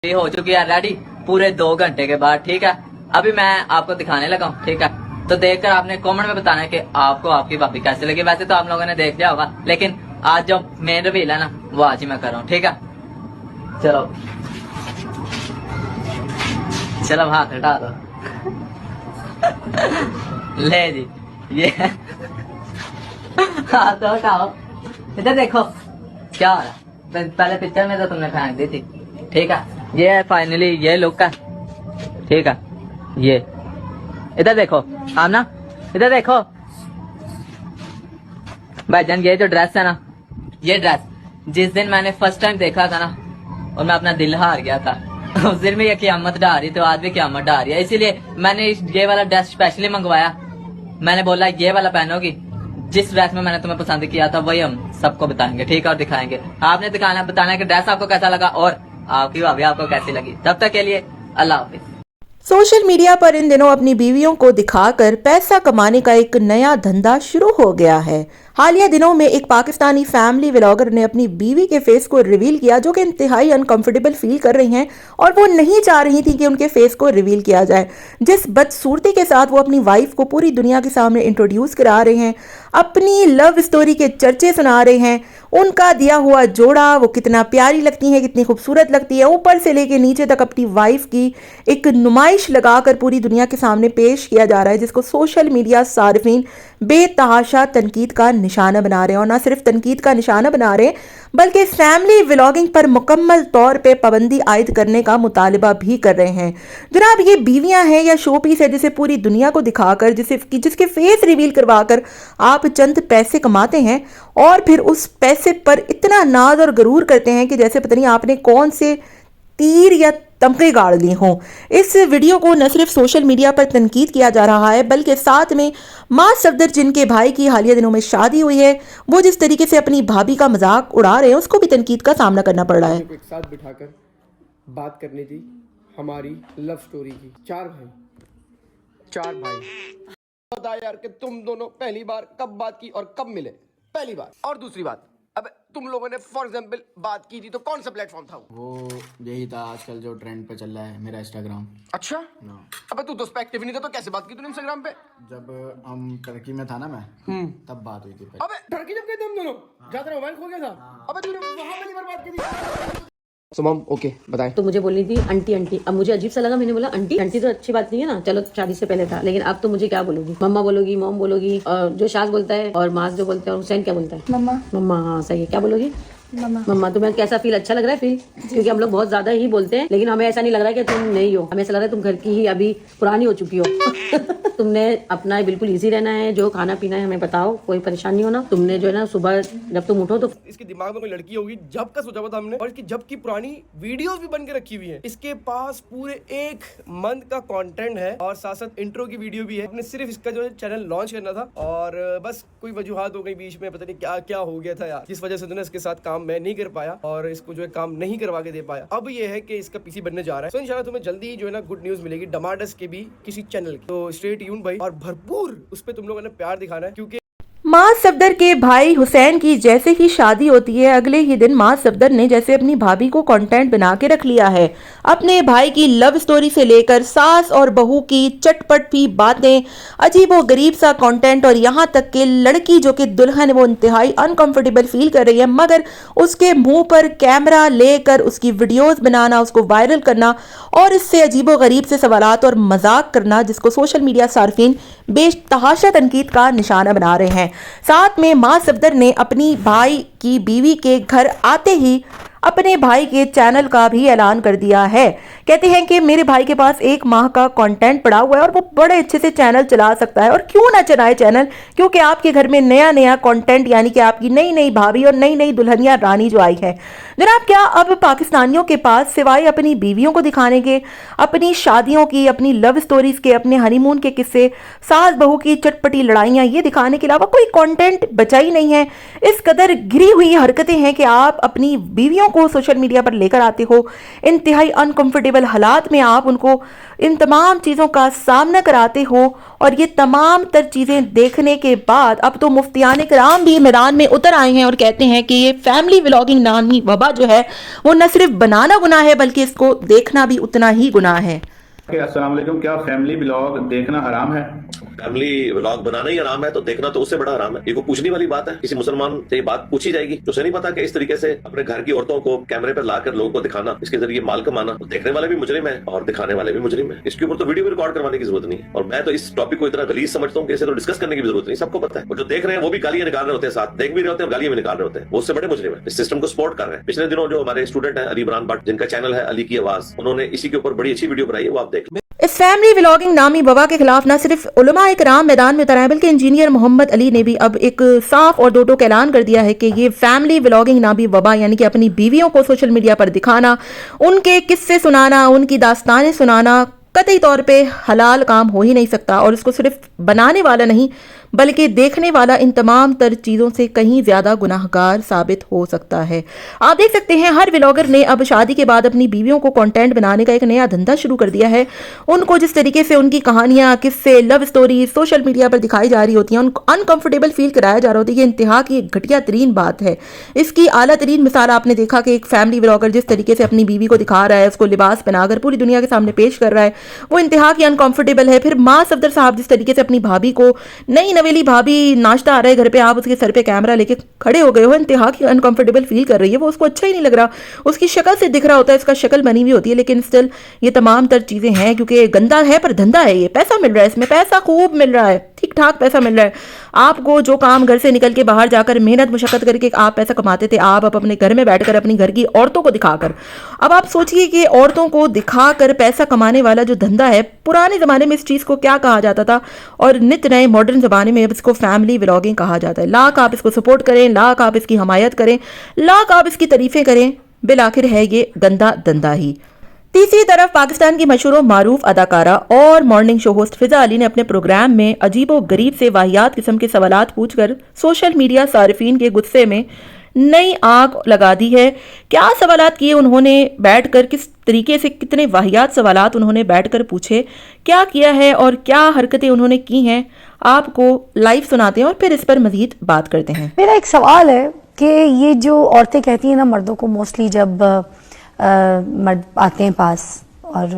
ये हो चुकी है रेडी पूरे 2 घंटे के बाद, ठीक है। अभी मैं आपको दिखाने लगा हूँ, ठीक है। तो देखकर आपने कमेंट में बताना है कि आपको आपकी भाभी कैसे लगी। वैसे तो आप लोगों ने देख लिया होगा, लेकिन आज जो मेन रिवील है ना वो आज ही मैं कर रहा हूँ, ठीक है। चलो चलो हाथ हटा दो। ले जी ये हाथ तो हटाओ, इधर देखो क्या हो रहा है। पहले पिक्चर में तो तुमने फेंक दी थी, ठीक है। ये है फाइनली ये लुक है, ठीक है। ये इधर देखो आमना, इधर देखो भाईजान, ये जो ड्रेस है ना, ये ड्रेस जिस दिन मैंने फर्स्ट टाइम देखा था ना और मैं अपना दिल हार गया था, उस दिन में ये क़यामत ढा रही, तो आज भी क़यामत ढा रही है। इसीलिए मैंने ये वाला ड्रेस स्पेशली मंगवाया। मैंने बोला ये वाला पहनोगी, जिस ड्रेस में मैंने तुम्हें पसंद किया था वही हम सबको बताएंगे, ठीक है, और दिखाएंगे। आपने दिखाना बताना है कि ड्रेस आपको कैसा लगा और आपकी भाभी आपको कैसी लगी। तब तक के लिए अल्लाह हाफिज। सोशल मीडिया पर इन दिनों अपनी बीवियों को दिखाकर पैसा कमाने का एक नया धंधा शुरू हो गया है। हालिया दिनों में एक पाकिस्तानी फैमिली व्लॉगर ने अपनी बीवी के फेस को रिवील किया, जो कि इंतहाई अनकंफर्टेबल फील कर रही हैं और वो नहीं चाह रही थी कि उनके फेस को रिवील किया जाए। जिस बदसूरती के साथ वो अपनी वाइफ को पूरी दुनिया के सामने इंट्रोड्यूस करा रहे हैं, अपनी लव स्टोरी के चर्चे सुना रहे हैं, उनका दिया हुआ जोड़ा वो कितना प्यारी लगती है, कितनी खूबसूरत लगती है, ऊपर से लेके नीचे तक अपनी वाइफ की एक नुमाइश लगाकर पूरी दुनिया के सामने पेश किया जा रहा है, जिसको सोशल मीडिया सार्फिन बेतहाशा तनकीद का निशाना बना रहे हैं। और ना सिर्फ तनकीद का निशाना बना रहे हैं, बल्कि फैमिली व्लॉगिंग पर मुकम्मल तौर पे पाबंदी आयद करने का मुतालबा भी कर रहे हैं। जनाब, ये बीवियां हैं या शो पीस है जिसे पूरी दुनिया को दिखाकर, जिसके फेस रिवील करवाकर आप चंद पैसे कमाते हैं और फिर उस पैसे पर इतना नाज और गरूर करते हैं कि जैसे पता नहीं आपने कौन से तीर या तमगे गाड़ लिए हों। इस वीडियो को न सिर्फ सोशल मीडिया पर तनकीद किया जा रहा है, बल्कि साथ में मां सफदर, जिनके भाई की हालिया दिनों में शादी हुई है, वो जिस तरीके से अपनी भाभी का मजाक उड़ा रहे हैं, उसको भी तनकीद का सामना करना पड़ रहा है। एक साथ बिठाकर बात करनी थी हमारी लव स्टोरी की। 4 भाई बता यार कि तुम दोनों पहली बार कब बात की और कब मिले, पहली बार। और दूसरी बात, अब तुम लोगों ने फॉर एग्जांपल बात की थी तो कौन सा प्लेटफॉर्म था वो? यही था आजकल जो ट्रेंड पे चल रहा है, मेरा इंस्टाग्राम। अच्छा, अबे तू दोस्त पे एक्टिव नहीं था तो कैसे बात की तूने इंस्टाग्राम पे? जब हम टर्की में था ना मैं, तब बात हुई थी पहले। अबे टर्की जब गए थे हम दोनों, जहाँ तेरा मोबाइल खो गया था, अबे तूने वहाँ पहली बार बात की थी। So mom, ओके बताएं। तो मुझे बोलनी थी आंटी आंटी, अब मुझे अजीब सा लगा, मैंने बोला आंटी आंटी तो अच्छी बात नहीं है ना, चलो शादी से पहले था, लेकिन अब तो मुझे क्या बोलोगी? मम्मा बोलोगी, मॉम बोलोगी, और जो शाज बोलता है और मास जो बोलता है, और हुसैन क्या बोलता है? मम्मा। मम्मा, हाँ सही है। क्या बोलोगी? मम्मा। मम्मा। तुम्हें कैसा फील अच्छा लग रहा है फील? क्योंकि हम लोग बहुत ज्यादा ही बोलते हैं, लेकिन हमें ऐसा नहीं लग रहा है कि तुम नहीं हो, हमें ऐसा लग रहा है तुम घर की ही अभी पुरानी हो चुकी हो। तुमने अपना बिल्कुल इजी रहना है, जो खाना पीना है हमें बताओ, कोई परेशानी नहीं होना। तुमने जो है ना सुबह जब तुम उठो तो इसके दिमाग में कोई लड़की होगी जब का सोचा हुआ था हमने, और इसकी जब की पुरानी वीडियोस भी बन के रखी हुई है। इसके पास पूरे 1 मंथ का कंटेंट है और साथ साथ इंट्रो की वीडियो भी है। हमने सिर्फ इसका जो है चैनल लॉन्च करना था और बस कोई वजूहात हो गई बीच में, पता नहीं क्या क्या हो गया था यार, जिस वजह से इसके साथ काम मैं नहीं कर पाया और इसको जो है काम नहीं करवा के दे पाया। अब ये है कि इसका पीसी बनने जा रहा है, तो इंशाल्लाह तुम्हें जल्दी ही जो है ना गुड न्यूज मिलेगी डमाडस के भी किसी चैनल की। तो स्टे ट्यून्ड भाई, और भरपूर उस पे तुम लोगों ने प्यार दिखाना है, क्योंकि मां सफदर के भाई हुसैन की जैसे ही शादी होती है, अगले ही दिन मां सफदर ने जैसे अपनी भाभी को कंटेंट बना के रख लिया है। अपने भाई की लव स्टोरी से लेकर सास और बहू की चटपट भी बातें, अजीबो गरीब सा कंटेंट, और यहाँ तक कि लड़की जो कि दुल्हन है वो इंतहाई अनकंफर्टेबल फील कर रही है, मगर उसके मुंह पर कैमरा लेकर उसकी वीडियोस बनाना, उसको वायरल करना और इससे अजीबो गरीब से सवालात और मजाक करना, जिसको सोशल मीडिया सार्फिन बेतहाशा तनकीद का निशाना बना रहे हैं। साथ में मां सफदर ने अपनी भाई की बीवी के घर आते ही अपने भाई के चैनल का भी ऐलान कर दिया है। कहते हैं कि मेरे भाई के पास 1 माह का कंटेंट पड़ा हुआ है और वो बड़े अच्छे से चैनल चला सकता है, और क्यों ना चलाए चैनल, क्योंकि आपके घर में नया नया कंटेंट, यानी कि आपकी नई नई भाभी और नई नई दुल्हनिया रानी जो आई है। जनाब, क्या अब पाकिस्तानियों के पास सिवाय अपनी बीवियों को दिखाने के, अपनी शादियों की, अपनी लव स्टोरीज के, अपने हनीमून के किस्से, सास बहू की चटपटी लड़ाइयाँ, ये दिखाने के अलावा कोई कंटेंट बचा ही नहीं है? इस कदर गिरी हुई हरकतें हैं कि आप अपनी बीवियों को सोशल मीडिया पर लेकर आते हो, इंतहाई अनकंफर्टेबल हालात में आप उनको इन तमाम चीज़ों का सामना कराते हो, और ये तमाम तर चीज़ें देखने के बाद अब तो मुफ्तियान किराम भी मैदान में उतर आए हैं और कहते हैं कि ये फैमिली व्लॉगिंग नामी वबा जो है वो न सिर्फ बनाना गुनाह है बल्कि इसको देखना भी उतना ही गुनाह है। अस्सलाम वालेकुम। क्या फैमिली ब्लॉग देखना हराम है? फैमिली व्लॉग बनाना ही हराम है तो देखना तो उससे बड़ा हराम है। ये कोई पूछने वाली बात है? किसी मुसलमान से ये बात पूछी जाएगी? तो उसे नहीं पता कि इस तरीके से अपने घर की औरतों को कैमरे पर लाकर लोगों को दिखाना, इसके जरिए माल कमाना, तो देखने वाले भी मुजरिम है और दिखाने वाले भी मुजरिम है। इसके ऊपर तो वीडियो भी रिकॉर्ड करवाने की जरूरत नहीं है। और मैं तो इस टॉपिक को इतना गलीज समझता हूँ कि इसे तो डिस्कस करने की भी जरूरत नहीं, सबको पता है। और जो देख रहे हैं वो भी गालियां निकाल रहे होते हैं, साथ देख भी रहे होते हैं, गालियां भी निकाल रहे होते हैं, वो उससे बड़े मुजरिम है, इस सिस्टम को सपोर्ट कर रहे हैं। पिछले दिनों जो हमारे स्टूडेंट है अली इमरान भट्ट, जिनका चैनल है अली की आवाज, उन्होंने इसी के ऊपर बड़ी अच्छी वीडियो बनाई है, वो आप देख लें। इस फैमिली व्लॉगिंग नामी वबा के खिलाफ न सिर्फ उलमा इकराम मैदान में उतर आए बल्कि इंजीनियर मोहम्मद अली ने भी अब एक साफ और दो टोक ऐलान कर दिया है कि ये फैमिली व्लॉगिंग नामी वबा यानी कि अपनी बीवियों को सोशल मीडिया पर दिखाना, उनके किस्से सुनाना, उनकी दास्तानें सुनाना कतई तौर पे हलाल काम हो ही नहीं सकता, और इसको सिर्फ बनाने वाला नहीं बल्कि देखने वाला इन तमाम तर चीज़ों से कहीं ज़्यादा गुनाहगार साबित हो सकता है। आप देख सकते हैं हर व्लॉगर ने अब शादी के बाद अपनी बीवियों को कंटेंट बनाने का एक नया धंधा शुरू कर दिया है। उनको जिस तरीके से उनकी कहानियाँ, किस्से, लव स्टोरी सोशल मीडिया पर दिखाई जा रही होती हैं, उनको अनकंफर्टेबल फील कराया जा रहा होता है, ये इंतहा की एक घटिया तरीन बात है। इसकी आला तरीन मिसाल आपने देखा कि एक फैमिली व्लॉगर जिस तरीके से अपनी बीवी को दिखा रहा है, उसको लिबास पहनाकर पूरी दुनिया के सामने पेश कर रहा है, वो इंतहा की अनकंफर्टेबल है। फिर माँ सफदर साहब जिस तरीके से अपनी भाभी को, नई नवेली भाभी नाश्ता आ रहा है घर पे, आप उसके सर पे कैमरा लेके खड़े हो गए हो, इंतहा की अनकंफर्टेबल फील कर रही है, वो उसको अच्छा ही नहीं लग रहा। उसकी शक्ल से दिख रहा होता है, इसका शक्ल बनी हुई होती है, लेकिन स्टिल ये तमाम तर चीजें हैं क्योंकि गंदा है पर धंधा है, ये पैसा मिल रहा है, इसमें पैसा खूब मिल रहा है, ठीक ठाक पैसा मिल रहा है। आपको जो काम घर से निकल के बाहर जाकर मेहनत मुशक्कत करके आप पैसा कमाते थे, आप अब अपने घर में बैठकर अपनी घर की औरतों को दिखाकर, अब आप सोचिए कि औरतों को दिखाकर पैसा कमाने वाला जो धंधा है, पुराने जमाने में इस चीज को क्या कहा जाता था और नित नए मॉडर्न जमाने में अब इसको फैमिली व्लॉगिंग कहा जाता है। लाख आप इसको सपोर्ट करें, लाख आप इसकी हमायत करें, लाख आप इसकी तारीफें करें, बिलाखिर है ये गंदा धंधा ही। तीसरी तरफ पाकिस्तान की मशहूर मारूफ अदाकारा और मॉर्निंग शो होस्ट फिजा अली ने अपने प्रोग्राम में अजीबो गरीब से वाहियात किस्म के सवालात पूछकर सोशल मीडिया सारिफीन के गुस्से में नई आग लगा दी है। क्या सवालात किए उन्होंने बैठकर, किस तरीके से कितने वाहियात सवालात उन्होंने बैठकर पूछे, क्या किया है और क्या हरकतें उन्होंने की हैं, आपको लाइव सुनाते हैं और फिर इस पर मजीद बात करते हैं। मेरा एक सवाल है कि ये जो औरतें कहती हैं ना मर्दों को, मोस्टली जब मर्द आते हैं पास और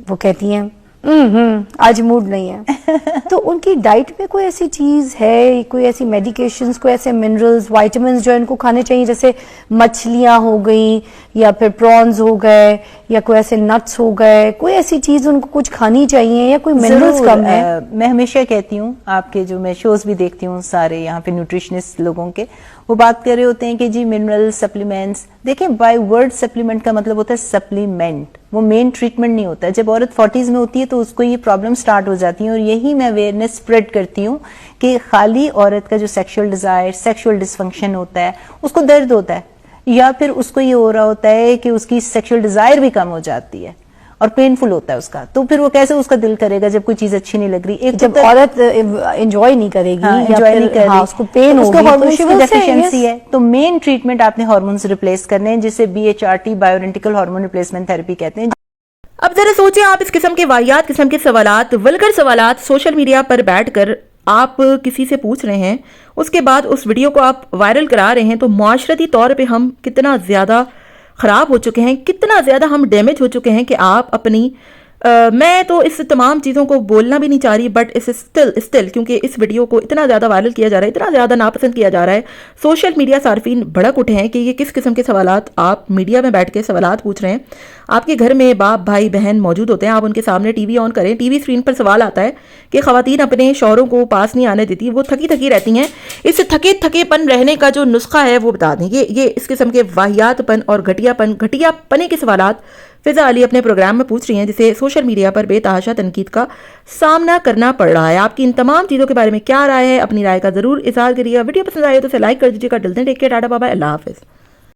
वो कहती हैं आज मूड नहीं है तो उनकी डाइट में कोई ऐसी चीज है, कोई ऐसी मेडिकेशंस, कोई ऐसे मिनरल्स, विटामिन्स जो इनको खाने चाहिए, जैसे मछलियां हो गई या फिर प्रॉन्स हो गए या कोई ऐसे नट्स हो गए, कोई ऐसी चीज उनको कुछ खानी चाहिए या कोई मिनरल्स कम है? मैं हमेशा कहती हूँ, आपके जो मैं शोज भी देखती हूँ सारे यहाँ पे न्यूट्रिशनिस्ट लोगों के, वो बात कर रहे होते हैं कि जी मिनरल सप्लीमेंट्स। देखें, बाय वर्ड सप्लीमेंट का मतलब होता है सप्लीमेंट, वो मेन ट्रीटमेंट नहीं होता है। जब औरत 40s में होती है तो उसको ये प्रॉब्लम स्टार्ट हो जाती है, और यही मैं अवेयरनेस स्प्रेड करती हूँ कि खाली औरत का जो सेक्सुअल डिजायर, सेक्सुअल डिसफंक्शन होता है, उसको दर्द होता है, या फिर उसको ये हो रहा होता है कि उसकी सेक्सुअल डिजायर भी कम हो जाती है और पेनफुल होता है उसका, तो फिर वो कैसे उसका दिल करेगा जब कोई चीज अच्छी नहीं लग रही। एक जब औरत एंजॉय नहीं करेगी, एंजॉय नहीं कर रही, उसको पेन होगी, तो डेफिशिएंसी है, तो मेन ट्रीटमेंट आपने हार्मोन्स रिप्लेस करने हैं, जिसे BHRT बायोइडेंटिकल हार्मोन रिप्लेसमेंट थेरेपी कहते हैं। अब जरा सोचें, आप इस किस्म के वाहियात किस्म के सवालात, वल्गर सवालात सोशल मीडिया पर बैठकर आप किसी से पूछ रहे हैं, उसके बाद उस वीडियो को आप वायरल करा रहे हैं, तो मुआशरती तौर पे हम कितना ज़्यादा ख़राब हो चुके हैं, कितना ज़्यादा हम डैमेज हो चुके हैं कि आप अपनी मैं तो इस तमाम चीज़ों को बोलना भी नहीं चाह रही, बट इस स्टिल क्योंकि इस वीडियो को इतना ज़्यादा वायरल किया जा रहा है, इतना ज़्यादा नापसंद किया जा रहा है, सोशल मीडिया सार्फिन भड़क उठे हैं कि ये किस किस्म के सवालात आप मीडिया में बैठ के सवालात पूछ रहे हैं। आपके घर में बाप भाई बहन मौजूद होते हैं, आप उनके सामने टीवी ऑन करें, टीवी स्क्रीन पर सवाल आता है कि खवातीन अपने शौहरों को पास नहीं आने देती, वो थकी थकी रहती हैं, इस थकेपन रहने का जो नुस्खा है वो बता दें। ये इस किस्म के वाहियातपन और घटियापने के सवालात फिजा अली अपने प्रोग्राम में पूछ रही हैं, जिसे सोशल मीडिया पर बेतहाशा तनकीद का सामना करना पड़ रहा है। आपकी इन तमाम चीज़ों के बारे में क्या राय है, अपनी राय का ज़रूर इज़हार करिएगा। वीडियो पसंद आए तो इसे लाइक कर दीजिएगा। दिल से take care, tata bye bye, अल्लाह हाफिज़।